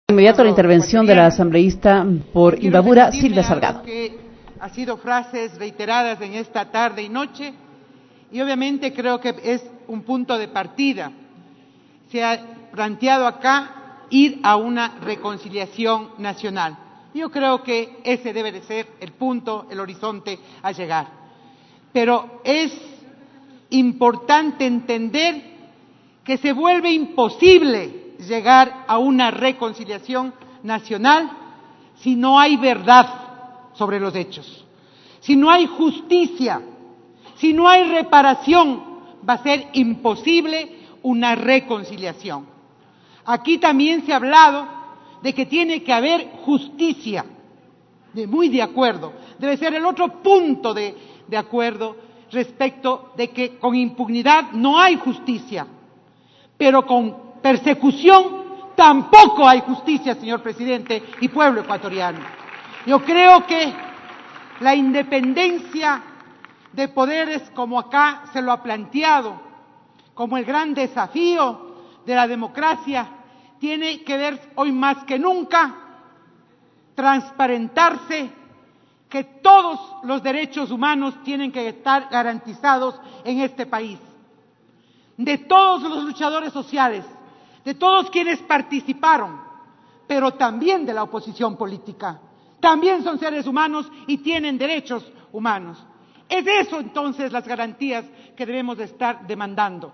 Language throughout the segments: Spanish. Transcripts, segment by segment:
Inmediato la intervención de la asambleísta por Imbabura, Silvia Salgado. Que ha sido frases reiteradas en esta tarde y noche, y obviamente creo que es un punto de partida. Se ha planteado acá ir a una reconciliación nacional. Yo creo que ese debe de ser el punto, el horizonte a llegar. Pero es importante entender que se vuelve imposible llegar a una reconciliación nacional si no hay verdad sobre los hechos, si no hay justicia, si no hay reparación, va a ser imposible una reconciliación. Aquí también se ha hablado de que tiene que haber justicia, muy de acuerdo, debe ser el otro punto de acuerdo respecto de que con impunidad no hay justicia, pero con persecución tampoco hay justicia, señor presidente y pueblo ecuatoriano. Yo creo que la independencia de poderes, como acá se lo ha planteado, como el gran desafío de la democracia, tiene que ver hoy más que nunca transparentarse que todos los derechos humanos tienen que estar garantizados en este país. De todos los luchadores sociales, de todos quienes participaron, pero también de la oposición política. También son seres humanos y tienen derechos humanos. Es eso entonces las garantías que debemos de estar demandando.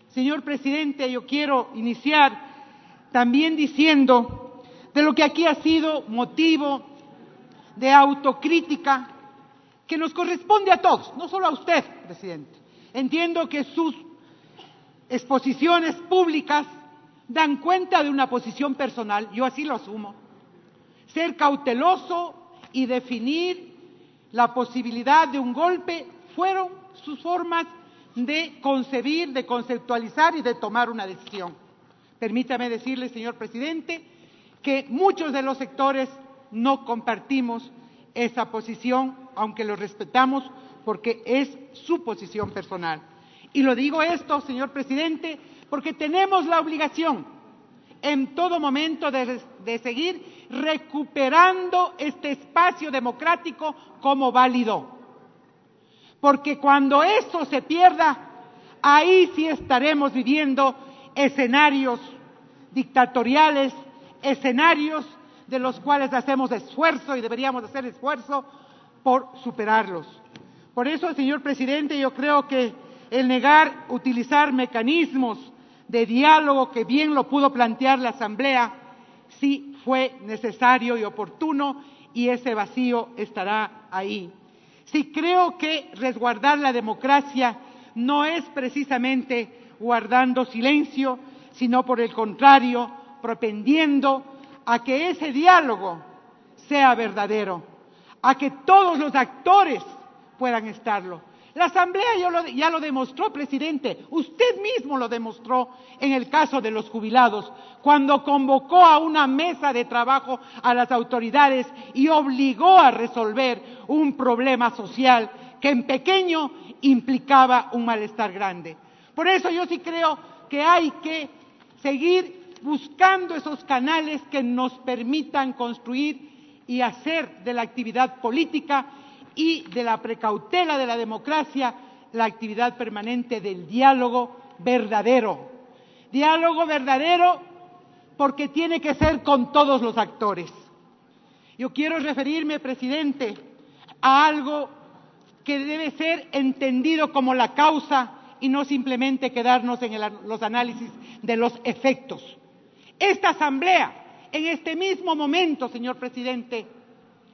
Señor presidente, yo quiero iniciar también diciendo de lo que aquí ha sido motivo de autocrítica que nos corresponde a todos, no solo a usted, presidente. Entiendo que sus exposiciones públicas dan cuenta de una posición personal, yo así lo asumo. Ser cauteloso y definir la posibilidad de un golpe fueron sus formas de concebir, de conceptualizar y de tomar una decisión. Permítame decirle, señor presidente, que muchos de los sectores no compartimos esa posición, aunque lo respetamos porque es su posición personal. Y lo digo esto, señor presidente, porque tenemos la obligación en todo momento de seguir recuperando este espacio democrático como válido. Porque cuando eso se pierda, ahí sí estaremos viviendo escenarios dictatoriales, escenarios de los cuales hacemos esfuerzo y deberíamos hacer esfuerzo por superarlos. Por eso, señor presidente, yo creo que el negar utilizar mecanismos de diálogo, que bien lo pudo plantear la Asamblea, sí fue necesario y oportuno, y ese vacío estará ahí. Sí creo que resguardar la democracia no es precisamente guardando silencio, sino por el contrario, propendiendo a que ese diálogo sea verdadero, a que todos los actores puedan estarlo. La Asamblea ya lo demostró, presidente, usted mismo lo demostró en el caso de los jubilados, cuando convocó a una mesa de trabajo a las autoridades y obligó a resolver un problema social que en pequeño implicaba un malestar grande. Por eso yo sí creo que hay que seguir buscando esos canales que nos permitan construir y hacer de la actividad política y de la precautela de la democracia la actividad permanente del diálogo verdadero. Diálogo verdadero porque tiene que ser con todos los actores. Yo quiero referirme, presidente, a algo que debe ser entendido como la causa y no simplemente quedarnos en los análisis de los efectos. Esta Asamblea, en este mismo momento, señor presidente,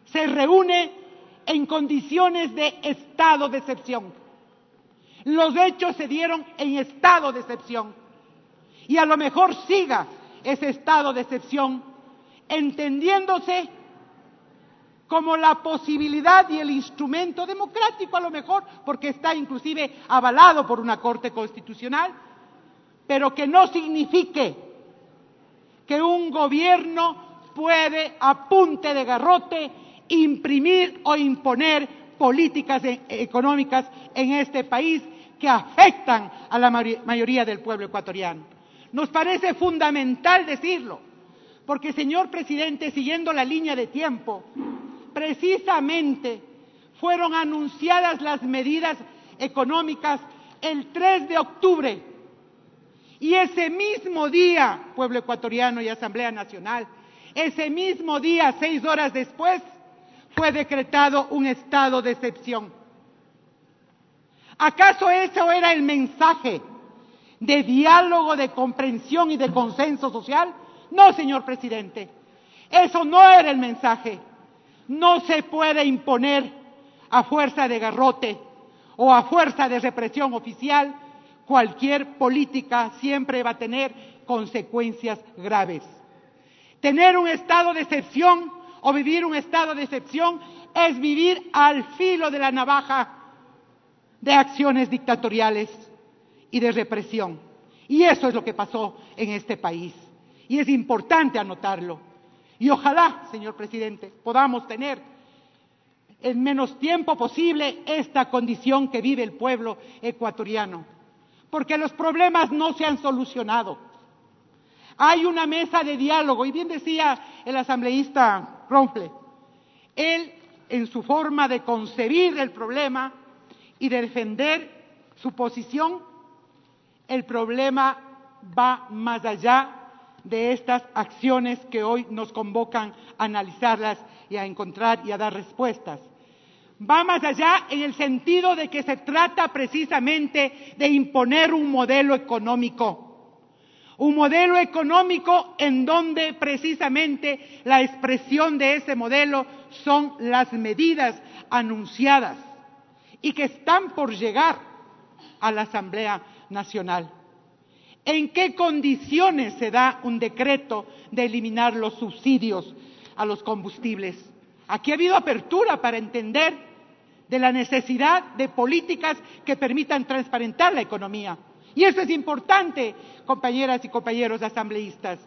se reúne en condiciones de estado de excepción. Los hechos se dieron en estado de excepción. Y a lo mejor siga ese estado de excepción, entendiéndose como la posibilidad y el instrumento democrático, a lo mejor, porque está inclusive avalado por una Corte Constitucional, pero que no signifique que un gobierno puede, a punta de garrote, imprimir o imponer políticas económicas en este país que afectan a la mayoría del pueblo ecuatoriano. Nos parece fundamental decirlo, Porque, señor presidente, siguiendo la línea de tiempo, precisamente fueron anunciadas las medidas económicas el 3 de octubre. Y ese mismo día, pueblo ecuatoriano y Asamblea Nacional, ese mismo día, 6 horas después, fue decretado un estado de excepción. ¿Acaso eso era el mensaje de diálogo, de comprensión y de consenso social? No, señor presidente, eso no era el mensaje. No se puede imponer a fuerza de garrote o a fuerza de represión oficial. Cualquier política siempre va a tener consecuencias graves. Tener un estado de excepción o vivir un estado de excepción es vivir al filo de la navaja de acciones dictatoriales y de represión. Y eso es lo que pasó en este país. Y es importante anotarlo. Y ojalá, señor presidente, podamos tener en menos tiempo posible esta condición que vive el pueblo ecuatoriano. Porque los problemas no se han solucionado. Hay una mesa de diálogo, y bien decía el asambleísta Ronfle, él en su forma de concebir el problema y de defender su posición, el problema va más allá de estas acciones que hoy nos convocan a analizarlas y a encontrar y a dar respuestas. Va más allá en el sentido de que se trata precisamente de imponer un modelo económico en donde precisamente la expresión de ese modelo son las medidas anunciadas y que están por llegar a la Asamblea Nacional. ¿En qué condiciones se da un decreto de eliminar los subsidios a los combustibles? Aquí ha habido apertura para entender de la necesidad de políticas que permitan transparentar la economía. Y eso es importante, compañeras y compañeros asambleístas.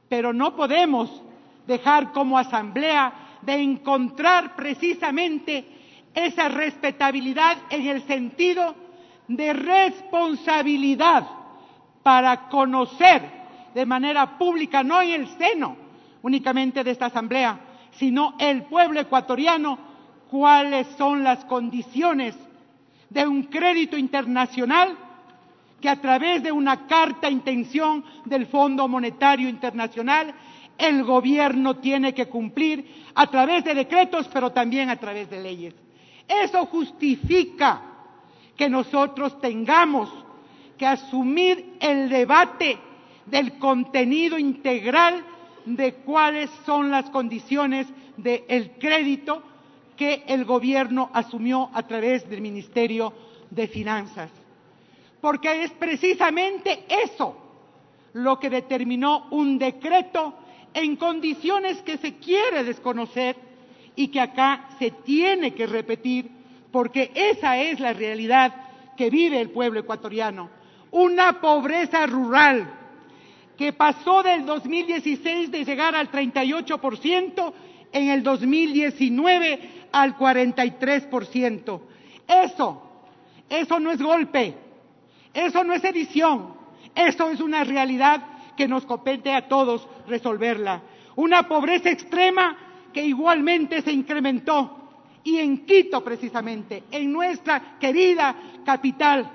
Pero no podemos dejar como asamblea de encontrar precisamente esa respetabilidad en el sentido de responsabilidad para conocer de manera pública, no en el seno únicamente de esta asamblea, sino el pueblo ecuatoriano, cuáles son las condiciones de un crédito internacional que a través de una carta intención del Fondo Monetario Internacional el gobierno tiene que cumplir a través de decretos, pero también a través de leyes. Eso justifica que nosotros tengamos que asumir el debate del contenido integral de cuáles son las condiciones del crédito que el gobierno asumió a través del Ministerio de Finanzas. Porque es precisamente eso lo que determinó un decreto en condiciones que se quiere desconocer y que acá se tiene que repetir, porque esa es la realidad que vive el pueblo ecuatoriano. Una pobreza rural que pasó del 2016 de llegar al 38%, en el 2019 al 43%. Eso no es golpe, eso no es edición, eso es una realidad que nos compete a todos resolverla. Una pobreza extrema que igualmente se incrementó, y en Quito precisamente, en nuestra querida capital,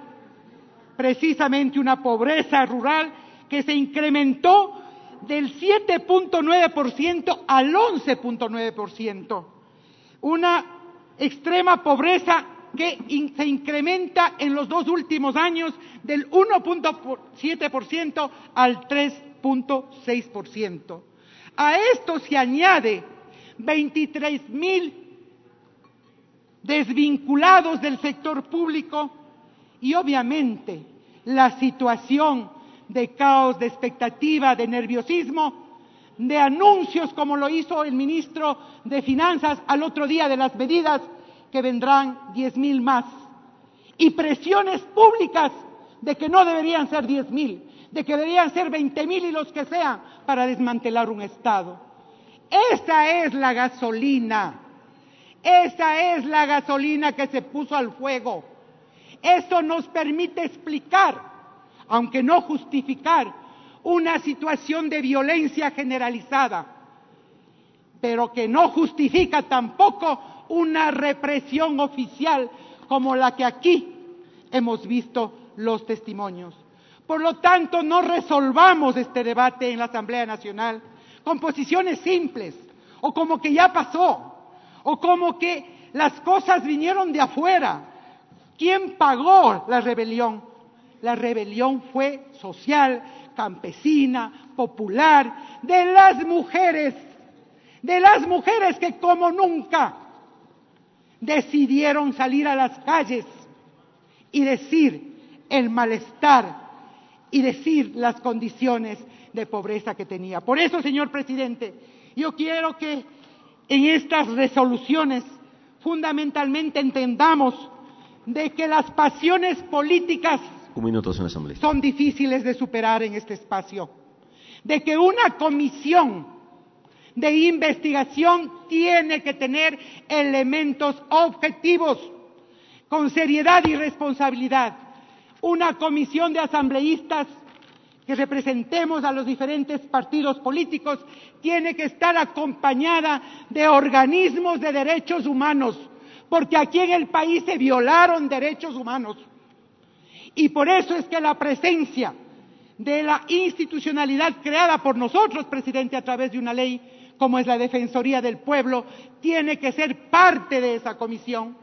precisamente una pobreza rural que se incrementó del 7.9% al 11.9%. Una extrema pobreza que se incrementa en los 2 últimos años del 1.7% al 3.6%. A esto se añade 23,000 desvinculados del sector público y obviamente la situación de caos, de expectativa, de nerviosismo, de anuncios como lo hizo el ministro de Finanzas al otro día de las medidas que vendrán 10,000 más, y presiones públicas de que no deberían ser 10,000, de que deberían ser 20,000 y los que sean para desmantelar un Estado. Esa es la gasolina que se puso al fuego. Eso nos permite explicar, aunque no justificar, una situación de violencia generalizada, pero que no justifica tampoco una represión oficial como la que aquí hemos visto los testimonios. Por lo tanto, no resolvamos este debate en la Asamblea Nacional con posiciones simples, o como que ya pasó, o como que las cosas vinieron de afuera. ¿Quién pagó la rebelión? La rebelión fue social, campesina, popular, de las mujeres que como nunca decidieron salir a las calles y decir el malestar y decir las condiciones de pobreza que tenía. Por eso, señor presidente, yo quiero que en estas resoluciones fundamentalmente entendamos de que las pasiones políticas son difíciles de superar en este espacio, de que una comisión de investigación tiene que tener elementos objetivos, con seriedad y responsabilidad. Una comisión de asambleístas que representemos a los diferentes partidos políticos tiene que estar acompañada de organismos de derechos humanos, porque aquí en el país se violaron derechos humanos. Y por eso es que la presencia de la institucionalidad creada por nosotros, presidente, a través de una ley como es la Defensoría del Pueblo, tiene que ser parte de esa comisión.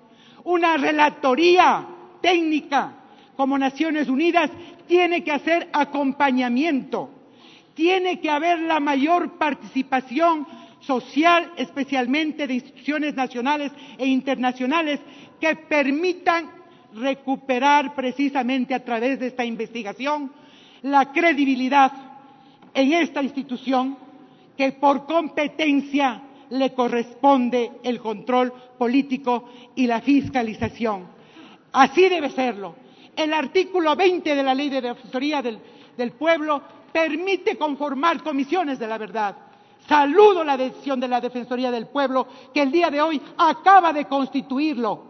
Una relatoría técnica como Naciones Unidas tiene que hacer acompañamiento, tiene que haber la mayor participación social, especialmente de instituciones nacionales e internacionales que permitan recuperar precisamente a través de esta investigación la credibilidad en esta institución que por competencia le corresponde el control político y la fiscalización. Así debe serlo. El artículo 20 de la Ley de Defensoría del Pueblo permite conformar comisiones de la verdad. Saludo la decisión de la Defensoría del Pueblo, que el día de hoy acaba de constituirlo.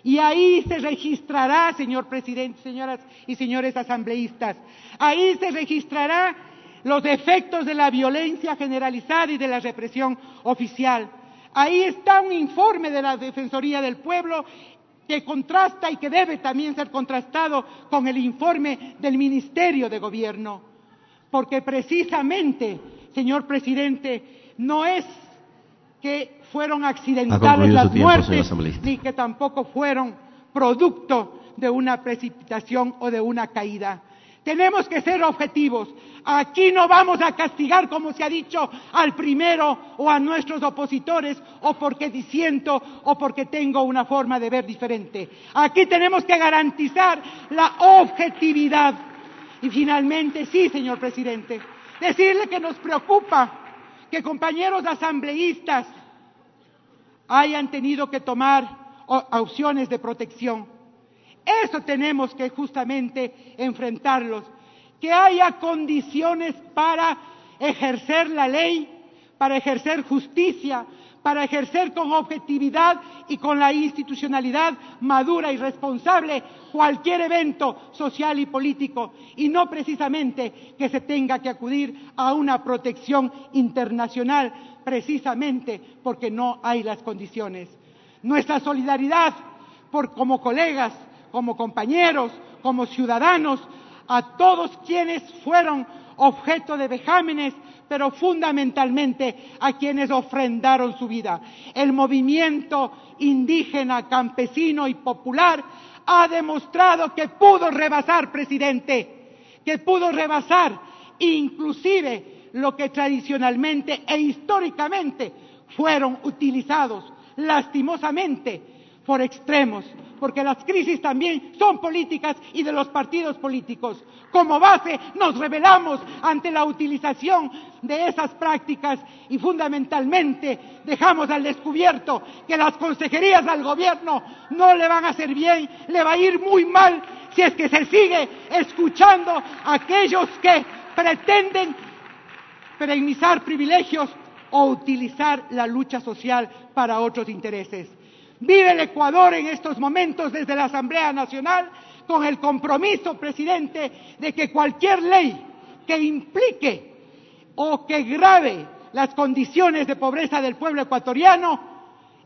Y ahí se registrará, señor presidente, señoras y señores asambleístas, ahí se registrará los efectos de la violencia generalizada y de la represión oficial. Ahí está un informe de la Defensoría del Pueblo que contrasta y que debe también ser contrastado con el informe del Ministerio de Gobierno, porque precisamente, señor presidente, no es que fueron accidentales las muertes, ni que tampoco fueron producto de una precipitación o de una caída. Tenemos que ser objetivos. Aquí no vamos a castigar, como se ha dicho, al primero o a nuestros opositores, o porque disiento o porque tengo una forma de ver diferente. Aquí tenemos que garantizar la objetividad. Y finalmente, sí, señor presidente, decirle que nos preocupa que compañeros asambleístas hayan tenido que tomar opciones de protección. Eso tenemos que justamente enfrentarlos, que haya condiciones para ejercer la ley, para ejercer justicia, para ejercer con objetividad y con la institucionalidad madura y responsable cualquier evento social y político, y no precisamente que se tenga que acudir a una protección internacional precisamente porque no hay las condiciones. Nuestra solidaridad como colegas, como compañeros, como ciudadanos, a todos quienes fueron objeto de vejámenes, pero fundamentalmente a quienes ofrendaron su vida. El movimiento indígena, campesino y popular ha demostrado que pudo rebasar, presidente, que pudo rebasar inclusive lo que tradicionalmente e históricamente fueron utilizados lastimosamente por extremos, porque las crisis también son políticas y de los partidos políticos. Como base nos rebelamos ante la utilización de esas prácticas y fundamentalmente dejamos al descubierto que las consejerías al gobierno no le van a hacer bien, le va a ir muy mal si es que se sigue escuchando a aquellos que pretenden perennizar privilegios o utilizar la lucha social para otros intereses. Vive el Ecuador en estos momentos desde la Asamblea Nacional con el compromiso, presidente, de que cualquier ley que implique o que grave las condiciones de pobreza del pueblo ecuatoriano,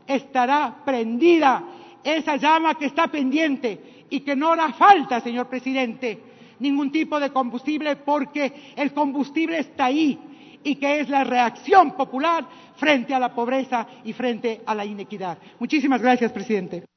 estará prendida esa llama que está pendiente y que no hará falta, señor presidente, ningún tipo de combustible, porque el combustible está ahí y que es la reacción popular frente a la pobreza y frente a la inequidad. Muchísimas gracias, presidente.